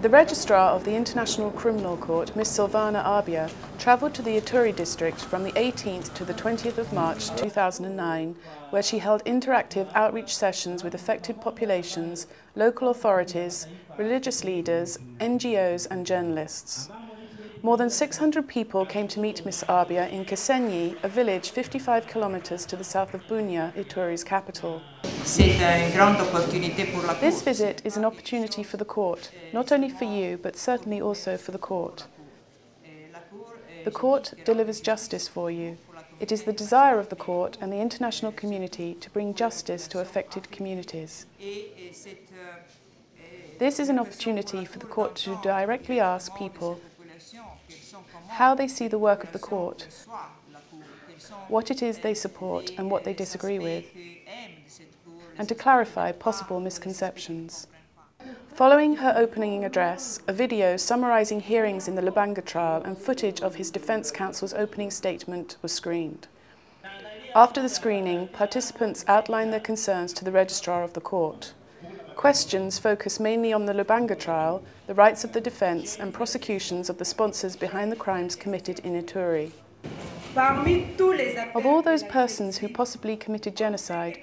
The Registrar of the International Criminal Court, Ms. Silvana Arbia, travelled to the Ituri District from the 18th to the 20th of March 2009, where she held interactive outreach sessions with affected populations, local authorities, religious leaders, NGOs and journalists. More than 600 people came to meet Ms. Arbia in Kisenyi, a village 55 kilometres to the south of Bunia, Ituri's capital. This visit is an opportunity for the court, not only for you, but certainly also for the court. The court delivers justice for you. It is the desire of the court and the international community to bring justice to affected communities. This is an opportunity for the court to directly ask people how they see the work of the court, what it is they support and what they disagree with, and to clarify possible misconceptions. Following her opening address, a video summarising hearings in the Lubanga trial and footage of his defence counsel's opening statement was screened. After the screening, participants outlined their concerns to the registrar of the court. Questions focus mainly on the Lubanga trial, the rights of the defence and prosecutions of the sponsors behind the crimes committed in Ituri. Of all those persons who possibly committed genocide,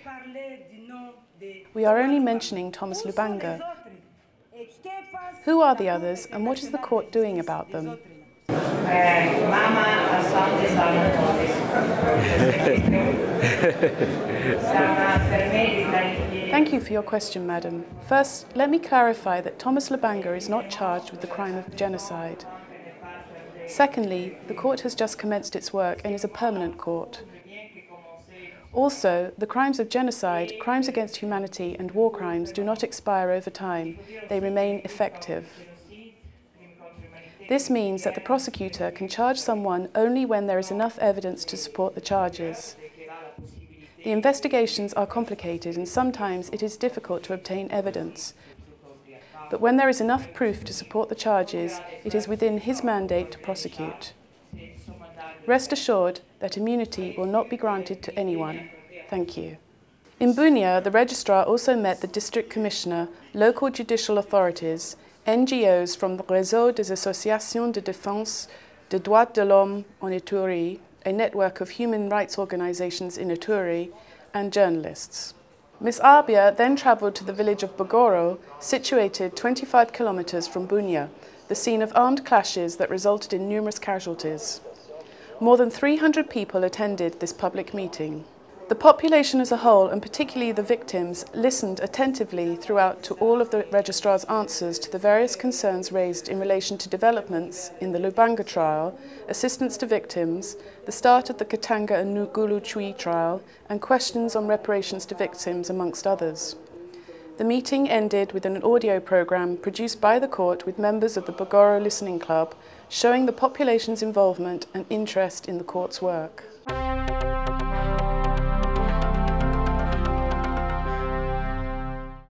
we are only mentioning Thomas Lubanga. Who are the others and what is the court doing about them? Thank you for your question, madam. First, let me clarify that Thomas Lubanga is not charged with the crime of genocide. Secondly, the court has just commenced its work and is a permanent court. Also, the crimes of genocide, crimes against humanity and war crimes do not expire over time. They remain effective. This means that the prosecutor can charge someone only when there is enough evidence to support the charges. The investigations are complicated and sometimes it is difficult to obtain evidence. But when there is enough proof to support the charges, it is within his mandate to prosecute. Rest assured that immunity will not be granted to anyone. Thank you. In Bunia, the registrar also met the district commissioner, local judicial authorities, NGOs from the Réseau des Associations de Défense des Droits de l'Homme en Ituri, a network of human rights organisations in Ituri, and journalists. Ms. Arbia then travelled to the village of Bogoro, situated 25 kilometres from Bunia, the scene of armed clashes that resulted in numerous casualties. More than 300 people attended this public meeting. The population as a whole, and particularly the victims, listened attentively throughout to all of the registrar's answers to the various concerns raised in relation to developments in the Lubanga trial, assistance to victims, the start of the Katanga and Ngulu Chui trial, and questions on reparations to victims, amongst others. The meeting ended with an audio programme produced by the court with members of the Bogoro Listening Club, showing the population's involvement and interest in the court's work.